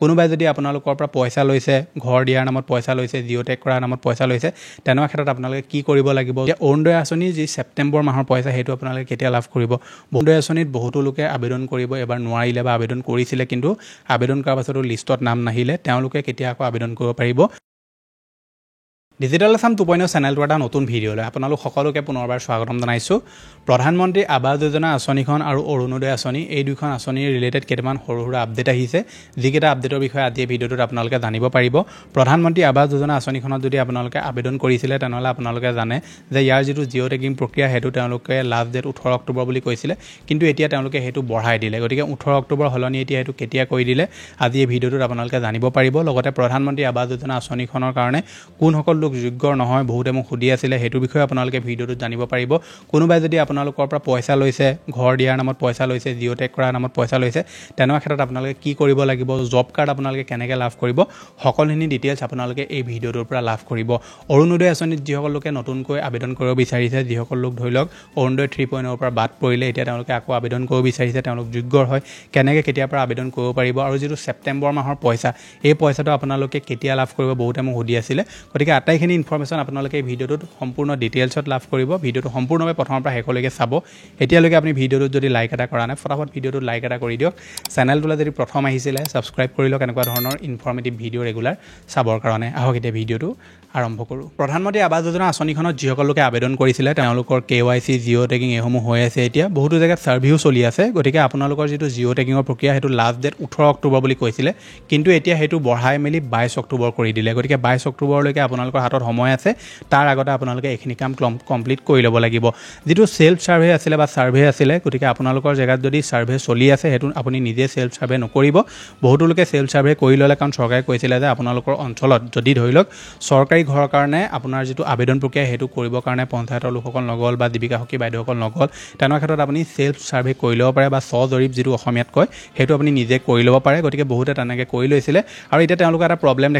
কোনোবাই যদি আপোনালোকৰ পৰা পইচা লৈছে, ঘৰ দিয়াৰ নামত পইচা লৈছে, জিঅ'টেক কৰাৰ নামত পইচা লৈছে, তেনেকুৱা ক্ষেত্ৰত আপোনালোকে কি কৰিব লাগিব? যে অৰুণোদয় আঁচনি যি ছেপ্টেম্বৰ মাহৰ পইচা সেইটো আপোনালোকে কেতিয়া লাভ কৰিব? অৰুণোদয় আঁচনিত বহুতো লোকে আবেদন কৰিব, এবাৰ নোৱাৰিলে বা আবেদন কৰিছিলে কিন্তু আবেদন কৰাৰ পাছতো লিষ্টত নাম নাহিলে, তেওঁলোকে কেতিয়া আকৌ আবেদন কৰিব পাৰিব? ডিজিটেল আসাম 2.0 চেনেলটো এটা নতুন ভিডিঅ'লৈ আপোনালোক সকলোকে পুনৰবাৰ স্বাগতম জনাইছোঁ। প্ৰধানমন্ত্ৰী আৱাস যোজনা আঁচনিখন আৰু অৰুণোদয় আঁচনি এই দুখন আঁচনিৰ ৰিলেটেড কেইটামান সৰু সুৰা আপডেট আহিছে, যিকেইটা আপডেটৰ বিষয়ে আজি এই ভিডিঅ'টোত আপোনালোকে জানিব পাৰিব। প্ৰধানমন্ত্ৰী আৱাস যোজনা আঁচনিখনত যদি আপোনালোকে আবেদন কৰিছিলে তেনেহ'লে আপোনালোকে জানে যে ইয়াৰ যিটো জিঅ' টেগিং প্ৰক্ৰিয়া সেইটো তেওঁলোকে লাষ্ট ডেট 18 অক্টোবৰ বুলি কৈছিলে, কিন্তু এতিয়া তেওঁলোকে সেইটো বঢ়াই দিলে। গতিকে 18 অক্টোবৰ সলনি এতিয়া সেইটো কেতিয়া কৰি দিলে আজি এই ভিডিঅ'টোত আপোনালোকে জানিব পাৰিব। লগতে প্ৰধানমন্ত্ৰী আৱাস যোজনা আঁচনিখনৰ কাৰণে কোনসকল লোক যোগ্য নহয় বহুতে মোক সুধি আছিলে, সেইটো বিষয়ে আপোনালোকে ভিডিঅ'টোত জানিব পাৰিব। কোনোবাই যদি আপোনালোকৰ পৰা পইচা লৈছে, ঘৰ দিয়াৰ নামত পইচা লৈছে, জিঅ'টেক কৰাৰ নামত পইচা লৈছে, তেনেকুৱা ক্ষেত্ৰত আপোনালোকে কি কৰিব লাগিব, জব কাৰ্ড আপোনালোকে কেনেকৈ লাভ কৰিব, সকলোখিনি ডিটেইলছ আপোনালোকে এই ভিডিঅ'টোৰ পৰা লাভ কৰিব। অৰুণোদয় আঁচনিত যিসকল লোকে নতুনকৈ আবেদন কৰিব বিচাৰিছে, যিসকল লোক ধৰি লওক অৰুণোদয় 3.0 পৰা বাদ পৰিলে, এতিয়া তেওঁলোকে আকৌ আবেদন কৰিব বিচাৰিছে, তেওঁলোক যোগ্য হয়, কেনেকৈ কেতিয়াৰ পৰা আবেদন কৰিব পাৰিব, আৰু যিটো ছেপ্টেম্বৰ মাহৰ পইচা এই পইচাটো আপোনালোকে কেতিয়া লাভ কৰিব বহুতে মোক সুধি আছিলে। গতিকে আটাইখিনি ইনফৰমেশ্যন আপোনালোকে এই ভিডিঅ'টোত সম্পূৰ্ণ ডিটেইলছত লাভ কৰিব। ভিডিঅ'টো সম্পূৰ্ণভাৱে প্ৰথমৰ পৰা শেষলৈকে চাব। এতিয়ালৈকে আপুনি ভিডিঅ'টোত যদি লাইক এটা কৰা নাই, ফটাফট ভিডিঅ'টোত লাইক এটা কৰি দিয়ক। চেনেলটোলৈ যদি প্ৰথম আহিছিলে ছাবস্ক্ৰাইব কৰি লওক এনেকুৱা ধৰণৰ ইনফৰ্মেটিভ ভিডিঅ' ৰেগুলাৰ চাবৰ কাৰণে। আহক এতিয়া ভিডিঅ'টো আৰম্ভ কৰোঁ। প্ৰধানমন্ত্ৰী আৱাস যোজনা আঁচনিখনত যিসকল লোকে আবেদন কৰিছিলে তেওঁলোকৰ KYC, জিঅ' টেগিং এইসমূহ হৈ আছে। এতিয়া বহুতো জেগাত ছাৰ্ভেও চলি আছে। গতিকে আপোনালোকৰ যিটো জিঅ' টেগিঙৰ প্ৰক্ৰিয়া সেইটো লাষ্ট ডেট 18 অক্টোবৰ বুলি কৈছিলে, কিন্তু এতিয়া সেইটো বঢ়াই মেলি 22 অক্টোবৰ কৰি দিলে। গতিকে 22 অক্টোবৰলৈকে আপোনালোকৰ হাতত সময় আছে। তাৰ আগতে আপোনালোকে এইখিনি কাম কমপ্লিট কৰি ল'ব লাগিব। যিটো ছেল্ফ ছাৰ্ভে আছিলে বা ছাৰ্ভে আছিলে, গতিকে আপোনালোকৰ জেগাত যদি ছাৰ্ভে চলি আছে সেইটো আপুনি নিজে ছেল্ফ ছাৰ্ভে নকৰিব। বহুতো লোকে ছেল্ফ ছাৰ্ভে কৰি ল'লে, কাৰণ চৰকাৰে কৈছিলে যে আপোনালোকৰ অঞ্চলত যদি ধৰি লওক চৰকাৰী ঘৰৰ কাৰণে আপোনাৰ যিটো আবেদন প্ৰক্ৰিয়া সেইটো কৰিবৰ কাৰণে পঞ্চায়তৰ লোকসকল নগ'ল বা জীৱিকা সখী বাইদেউসকল নগ'ল, তেনেকুৱা ক্ষেত্ৰত আপুনি ছেল্ফ ছাৰ্ভে কৰি ল'ব পাৰে বা স্বজৰীপ যিটো অসমীয়াত কয় সেইটো আপুনি নিজে কৰি ল'ব পাৰে। গতিকে বহুতে তেনেকৈ কৰি লৈছিলে, আৰু এতিয়া তেওঁলোকৰ এটা প্ৰব্লেম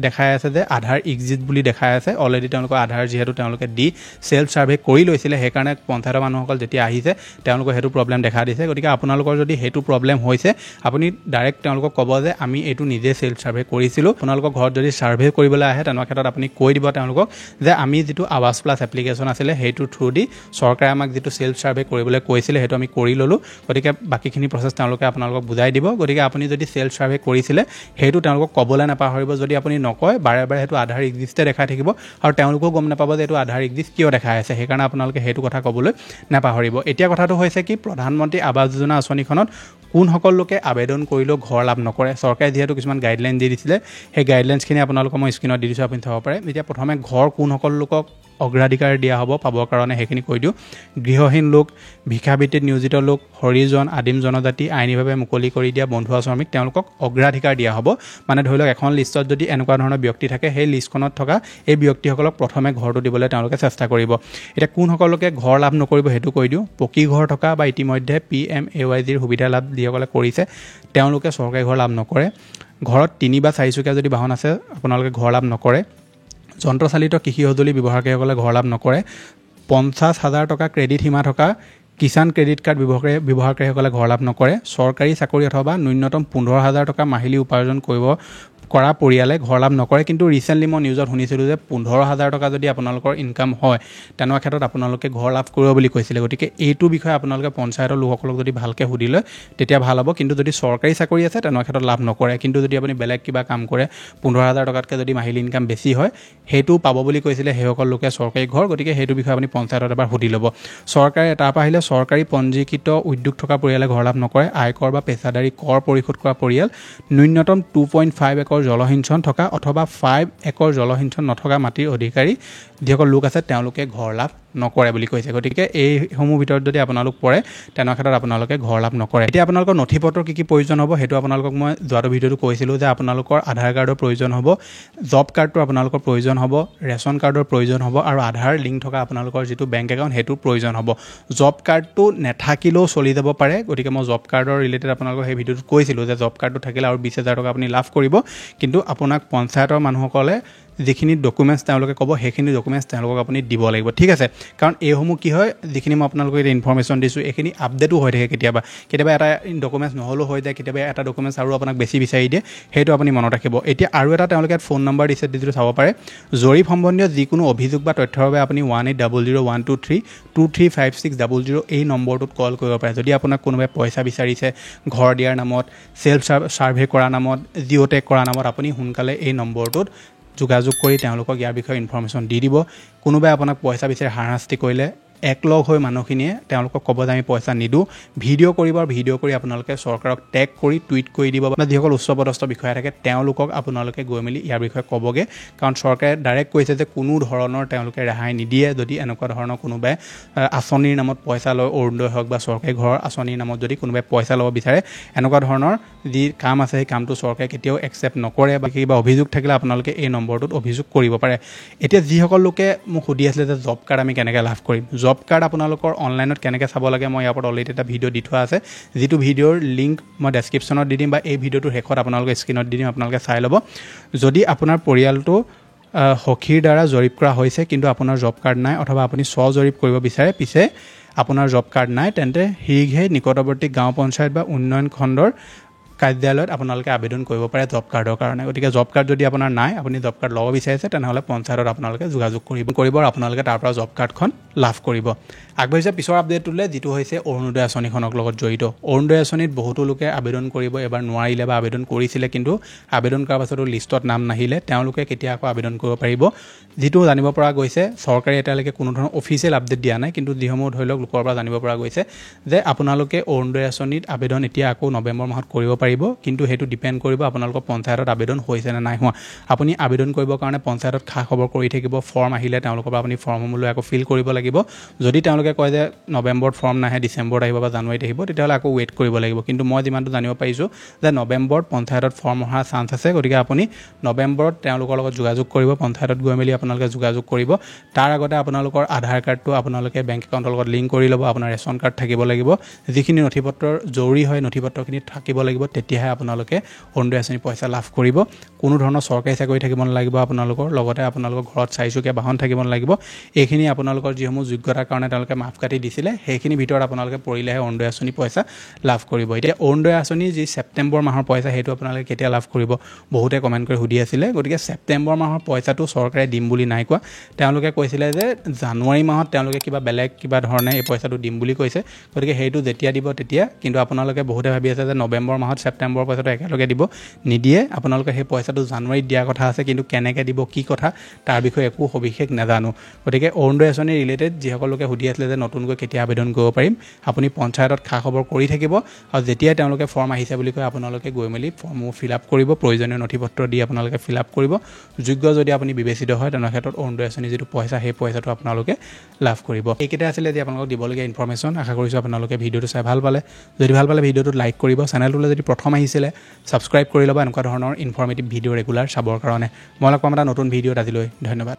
দেখাই আছে যে আধাৰ এক্সিট বুলি দেখাই আছে। অলৰেডি তেওঁলোকৰ আধাৰ যিহেতু তেওঁলোকে দি ছেল্ফ ছাৰ্ভে কৰি লৈছিলে, সেইকাৰণে পঞ্চায়তৰ মানুহসকল যেতিয়া আহিছে তেওঁলোকৰ সেইটো প্ৰব্লেম দেখা দিছে। গতিকে আপোনালোকৰ যদি সেইটো প্ৰব্লেম হৈছে, আপুনি ডাইৰেক্ট তেওঁলোকক ক'ব যে আমি এইটো নিজে ছেল্ফ ছাৰ্ভে কৰিছিলোঁ। আপোনালোকৰ ঘৰত যদি ছাৰ্ভে কৰিবলৈ আহে তেনেকুৱা ক্ষেত্ৰত আপুনি কৈ দিব তেওঁলোকক যে আমি যিটো আৱাস প্লাছ এপ্লিকেশ্যন আছিলে সেইটোৰ থ্ৰু দি চৰকাৰে আমাক যিটো ছেল্ফ ছাৰ্ভে কৰিবলৈ কৈছিলে সেইটো আমি কৰি ল'লোঁ। গতিকে বাকীখিনি প্ৰচেছ তেওঁলোকে আপোনালোকক বুজাই দিব। গতিকে আপুনি যদি ছেল্ফ ছাৰ্ভে কৰিছিলে সেইটো তেওঁলোকক ক'বলৈ নাপাহৰিব। যদি আপুনি নকয় বাৰে বাৰে সেইটো আধাৰ এক্সিষ্টে দেখাই থাকিব, আৰু তেওঁলোকেও গম নাপাব যে এইটো আধাৰ এক্সিষ্ট কিয় দেখাই আছে। সেইকাৰণে আপোনালোকে সেইটো কথা ক'বলৈ নাপাহৰিব। এতিয়া কথাটো হৈছে কি, প্ৰধানমন্ত্ৰী আৱাস যোজনা আঁচনিখনত কোনসকল লোকে আবেদন কৰিলেও ঘৰ লাভ নকৰে। চৰকাৰে যিহেতু কিছুমান গাইডলাইন দি দিছিলে, সেই গাইডলাইনছখিনি আপোনালোকক মই স্ক্ৰীণত দি দিছোঁ, আপুনি চাব পাৰে। এতিয়া প্ৰথমে ঘৰ কোনসকল লোকক অগ্ৰাধিকাৰ দিয়া হ'ব পাবৰ কাৰণে সেইখিনি কৈ দিওঁ। গৃহহীন লোক, ভিক্ষাবৃত্তিত নিয়োজিত লোক, হৰিজন, আদিম জনজাতি, আইনীভাৱে মুকলি কৰি দিয়া বন্ধুৱা শ্ৰমিক, তেওঁলোকক অগ্ৰাধিকাৰ দিয়া হ'ব। মানে ধৰি লওক এখন লিষ্টত যদি এনেকুৱা ধৰণৰ ব্যক্তি থাকে, সেই লিষ্টখনত থকা এই ব্যক্তিসকলক প্ৰথমে ঘৰটো দিবলৈ তেওঁলোকে চেষ্টা কৰিব। এতিয়া কোনসকলকে ঘৰ লাভ নকৰিব সেইটো কৈ দিওঁ। পকী ঘৰ থকা বা ইতিমধ্যে PMAYGৰ সুবিধা লাভ যিসকলে কৰিছে তেওঁলোকে চৰকাৰী ঘৰ লাভ নকৰে। ঘৰত 3 বা 4 চকীয়া যদি বাহন আছে আপোনালোকে ঘৰ লাভ নকৰে। যন্ত্ৰচালিত কৃষি সঁজুলি ব্যৱহাৰকাৰীসকলে ঘৰ লাভ নকৰে। 50,000 টকা ক্ৰেডিট সীমা থকা কিষাণ ক্ৰেডিট কাৰ্ড ব্যৱহাৰকাৰীসকলে ঘৰ লাভ নকৰে। চৰকাৰী চাকৰি অথবা ন্যূনতম 15,000 টকা মাহিলী উপাৰ্জন কৰা পৰিয়ালে ঘৰ লাভ নকৰে। কিন্তু ৰিচেণ্টলি মই নিউজত শুনিছিলোঁ যে 15,000 টকা যদি আপোনালোকৰ ইনকাম হয় তেনেকুৱা ক্ষেত্ৰত আপোনালোকে ঘৰ লাভ কৰিব বুলি কৈছিলে। গতিকে এইটো বিষয়ে আপোনালোকে পঞ্চায়তৰ লোকসকলক যদি ভালকৈ সুধি লয় তেতিয়া ভাল হ'ব। কিন্তু যদি চৰকাৰী চাকৰি আছে তেনেকুৱা ক্ষেত্ৰত লাভ নকৰে। কিন্তু যদি আপুনি বেলেগ কিবা কাম কৰে, 15,000 টকাতকৈ যদি মাহিলী ইনকাম বেছি হয় সেইটো পাব বুলি কৈছিলে সেইসকল লোকে চৰকাৰী ঘৰ। গতিকে সেইটো বিষয়ে আপুনি পঞ্চায়তত এবাৰ সুধি ল'ব। চৰকাৰে তাৰপৰা আহিলে চৰকাৰী পঞ্জীকৃত উদ্যোগ থকা পৰিয়ালে ঘৰ লাভ নকৰে। আয়কৰ বা পেছাদাৰী কৰ পৰিশোধ কৰা পৰিয়াল, ন্যূনতম 2.5 একৰ জলসিঞ্চন থকা অথবা 5 একৰ জলসিঞ্চন নথকা মাটিৰ অধিকাৰী যিসকল লোক আছে তেওঁলোকে ঘৰ লাভ নকৰে বুলি কৈছে। গতিকে এইসমূহ ভিতৰত যদি আপোনালোক পৰে তেনেকুৱা ক্ষেত্ৰত আপোনালোকে ঘৰ লাভ নকৰে। এতিয়া আপোনালোকৰ নথি পত্ৰ কি প্ৰয়োজন হ'ব সেইটো আপোনালোকক মই যোৱাটো ভিডিঅ'টো কৈছিলোঁ যে আপোনালোকৰ আধাৰ কাৰ্ডৰ প্ৰয়োজন হ'ব, জব কাৰ্ডটো আপোনালোকৰ প্ৰয়োজন হ'ব, ৰেচন কাৰ্ডৰ প্ৰয়োজন হ'ব, আৰু আধাৰ লিংক থকা আপোনালোকৰ যিটো বেংক একাউণ্ট সেইটোৰ প্ৰয়োজন হ'ব। জব কাৰ্ডটো নাথাকিলেও চলি যাব পাৰে। গতিকে মই জব কাৰ্ডৰ ৰিলেটেড আপোনালোকক সেই ভিডিঅ'টোত কৈছিলোঁ যে জব কাৰ্ডটো থাকিলে আৰু 20,000 টকা আপুনি লাভ কৰিব। কিন্তু আপোনাক পঞ্চায়তৰ মানুহসকলে যিখিনি ডকুমেণ্টছ তেওঁলোকে ক'ব সেইখিনি ডকুমেণ্টছ তেওঁলোকক আপুনি দিব লাগিব ঠিক আছে কাৰণ এইসমূহ কি হয় যিখিনি মই আপোনালোকক এতিয়া ইনফৰমেশ্যন দিছোঁ এইখিনি আপডেটো হৈ থাকে কেতিয়াবা এটা ডকুমেণ্টছ নহ'লেও হৈ যায় কেতিয়াবা এটা ডকুমেণ্টছ আৰু আপোনাক বেছি বিচাৰি দিয়ে সেইটো আপুনি মনত ৰাখিব এতিয়া আৰু এটা তেওঁলোকে ফোন নম্বৰ দিছে যিটো চাব পাৰে জৰীপ সম্বন্ধীয় যিকোনো অভিযোগ বা তথ্যৰ বাবে আপুনি 180012323560 এই নম্বৰটোত কল কৰিব পাৰে যদি আপোনাক কোনোবাই পইচা বিচাৰিছে ঘৰ দিয়াৰ নামত সেল্ফ সাৰ্ভে কৰা নামত জিঅ'টেক কৰা নামত আপুনি সোনকালে এই নম্বৰটোত যোগাযোগ কৰি তেওঁলোকক ইয়াৰ বিষয়ে ইনফৰমেশ্যন দি দিব কোনোবাই আপোনাক পইচা বিচাৰি হাৰাশাস্তি কৰিলে একলগ হৈ মানুহখিনিয়ে তেওঁলোকক ক'ব যে আমি পইচা নিদিওঁ ভিডিঅ' কৰিব আৰু ভিডিঅ' কৰি আপোনালোকে চৰকাৰক টেগ কৰি টুইট কৰি দিব বা যিসকল উচ্চপদস্থ বিষয়া থাকে তেওঁলোকক আপোনালোকে গৈ মেলি ইয়াৰ বিষয়ে ক'বগৈ কাৰণ চৰকাৰে ডাইৰেক্ট কৈছে যে কোনো ধৰণৰ তেওঁলোকে ৰেহাই নিদিয়ে যদি এনেকুৱা ধৰণৰ কোনোবাই আঁচনিৰ নামত পইচা লয় অৰুণোদয় হওক বা চৰকাৰী ঘৰৰ আঁচনিৰ নামত যদি কোনোবাই পইচা ল'ব বিচাৰে এনেকুৱা ধৰণৰ যি কাম আছে সেই কামটো চৰকাৰে কেতিয়াও একচেপ্ট নকৰে বা কিবা অভিযোগ থাকিলে আপোনালোকে এই নম্বৰটোত অভিযোগ কৰিব পাৰে এতিয়া যিসকল লোকে মোক সুধি আছিলে যে জব কাৰ্ড আমি কেনেকৈ লাভ কৰিম জব কাৰ্ড আপোনালোকৰ অনলাইনত কেনেকৈ চাব লাগে মই ইয়াৰ ওপৰত অলৰেডি এটা ভিডিঅ' দি থোৱা আছে যিটো ভিডিঅ'ৰ লিংক মই ডেছক্ৰিপশ্যনত দি দিম বা এই ভিডিঅ'টোৰ শেষত আপোনালোকে স্ক্ৰীণত দি দিম আপোনালোকে চাই ল'ব যদি আপোনাৰ পৰিয়ালটো সখীৰ দ্বাৰা জৰীপ কৰা হৈছে কিন্তু আপোনাৰ জব কাৰ্ড নাই অথবা আপুনি স্বজৰীপ কৰিব বিচাৰে পিছে আপোনাৰ জব কাৰ্ড নাই তেন্তে শীঘ্ৰে নিকটৱৰ্তী গাঁও পঞ্চায়ত বা উন্নয়ন খণ্ডৰ কাৰ্যালয়ত আপোনালোকে আবেদন কৰিব পাৰে জব কাৰ্ডৰ কাৰণে গতিকে জব কাৰ্ড যদি আপোনাৰ নাই আপুনি জব কাৰ্ড ল'ব বিচাৰিছে তেনেহ'লে পঞ্চায়তত আপোনালোকে যোগাযোগ কৰিব আৰু আপোনালোকে তাৰ পৰা জব কাৰ্ডখন লাভ কৰিব আগবাঢ়িছে পিছৰ আপডেটটোলৈ যিটো হৈছে অৰুণোদয় আঁচনিখনৰ লগত জড়িত অৰুণোদয় আঁচনিত বহুতো লোকে আবেদন কৰিব এবাৰ নোৱাৰিলে বা আবেদন কৰিছিলে কিন্তু আবেদন কৰাৰ পাছতো লিষ্টত নাম নাহিলে তেওঁলোকে কেতিয়া আকৌ আবেদন কৰিব পাৰিব যিটো জানিব পৰা গৈছে চৰকাৰে এতিয়ালৈকে কোনো ধৰণৰ অফিচিয়েল আপডেট দিয়া নাই কিন্তু যিসমূহ ধৰি লওক লোকৰ পৰা জানিব পৰা গৈছে যে আপোনালোকে অৰুণোদয় আঁচনিত আবেদন এতিয়া আকৌ নৱেম্বৰ মাহত কৰিব পাৰিব কিন্তু সেইটো ডিপেণ্ড কৰিব আপোনালোকৰ পঞ্চায়তত আবেদন হৈছে নে নাই হোৱা আপুনি আবেদন কৰিবৰ কাৰণে পঞ্চায়তত খা খবৰ কৰি থাকিব ফৰ্ম আহিলে তেওঁলোকৰ পৰা আপুনি ফৰ্মসমূহ লৈ আকৌ ফিল কৰিব লাগিব যদি তেওঁলোকে কয় যে নৱেম্বৰত ফৰ্ম নাহে ডিচেম্বৰত আহিব বা জানুৱাৰীত আহিব তেতিয়াহ'লে আকৌ ৱেইট কৰিব লাগিব কিন্তু মই যিমানটো জানিব পাৰিছোঁ যে নৱেম্বৰত পঞ্চায়তত ফৰ্ম অহাৰ চান্স আছে গতিকে আপুনি নৱেম্বৰত তেওঁলোকৰ লগত যোগাযোগ কৰিব পঞ্চায়তত গৈ মেলি আপোনালোকে যোগাযোগ কৰিব তাৰ আগতে আপোনালোকৰ আধাৰ কাৰ্ডটো আপোনালোকে বেংক একাউণ্টৰ লগত লিংক কৰি ল'ব আপোনাৰ ৰেচন কাৰ্ড থাকিব লাগিব যিখিনি নথিপত্ৰৰ জৰুৰী হয় নথিপত্ৰখিনি থাকিব লাগিব তেতিয়াহে আপোনালোকে অৰুণোদয় আঁচনি পইচা লাভ কৰিব কোনো ধৰণৰ চৰকাৰী চাকৰি থাকিব নালাগিব আপোনালোকৰ লগতে আপোনালোকৰ ঘৰত চাৰিচকীয়া বাহন থাকিব নালাগিব এইখিনি আপোনালোকৰ যিসমূহ যোগ্যতাৰ কাৰণে তেওঁলোকে মাফ কাটি দিছিলে সেইখিনি ভিতৰত আপোনালোকে পৰিলেহে অৰুণোদয় আঁচনি পইচা লাভ কৰিব এতিয়া অৰুণোদয় আঁচনি যি ছেপ্টেম্বৰ মাহৰ পইচা সেইটো আপোনালোকে কেতিয়া লাভ কৰিব বহুতে কমেণ্ট কৰি সুধি আছিলে গতিকে ছেপ্টেম্বৰ মাহৰ পইচাটো চৰকাৰে দিম বুলি নাই কোৱা তেওঁলোকে কৈছিলে যে জানুৱাৰী মাহত তেওঁলোকে বেলেগ কিবা ধৰণে এই পইচাটো দিম বুলি কৈছে গতিকে সেইটো যেতিয়া দিব তেতিয়া কিন্তু আপোনালোকে বহুতে ভাবি আছে যে নৱেম্বৰ মাহত ছেপ্টেম্বৰ পইচাটো একেলগে দিব নিদিয়ে আপোনালোকে সেই পইচাটো জানুৱাৰীত দিয়াৰ কথা আছে কিন্তু কেনেকৈ দিব কি কথা তাৰ বিষয়ে একো সবিশেষ নাজানো গতিকে অৰুণোদয় আঁচনি ৰিলেটেড যিসকল লোকে সুধি আছিলে যে নতুনকৈ কেতিয়া আবেদন কৰিব পাৰিম আপুনি পঞ্চায়তত খা খবৰ কৰি থাকিব আৰু যেতিয়াই তেওঁলোকে ফৰ্ম আহিছে বুলি কয় আপোনালোকে গৈ মেলি ফৰ্মসমূহ ফিল আপ কৰিব প্ৰয়োজনীয় নথিপত্ৰ দি আপোনালোকে ফিল আপ কৰিব যোগ্য যদি আপুনি বিবেচিত হয় তেনে ক্ষেত্ৰত অৰুণোদয় আঁচনি যিটো পইচা সেই পইচাটো আপোনালোকে লাভ কৰিব এইকেইটা আছিলে যে আপোনালোকক দিবলগীয়া ইনফৰমেশ্যন আশা কৰিছোঁ আপোনালোকে ভিডিঅ'টো চাই ভাল পালে যদি ভাল পালে ভিডিঅ'টোত লাইক কৰিব চেনেলটোলৈ যদি প্ৰথম আহিছিলে ছাবস্ক্ৰাইব কৰি ল'ব এনেকুৱা ধৰণৰ ইনফৰমেটিভ ভিডিঅ' ৰেগুলাৰ চাবৰ কাৰণে মই লগ পাম এটা নতুন ভিডিঅ'ত আজিলৈ ধন্যবাদ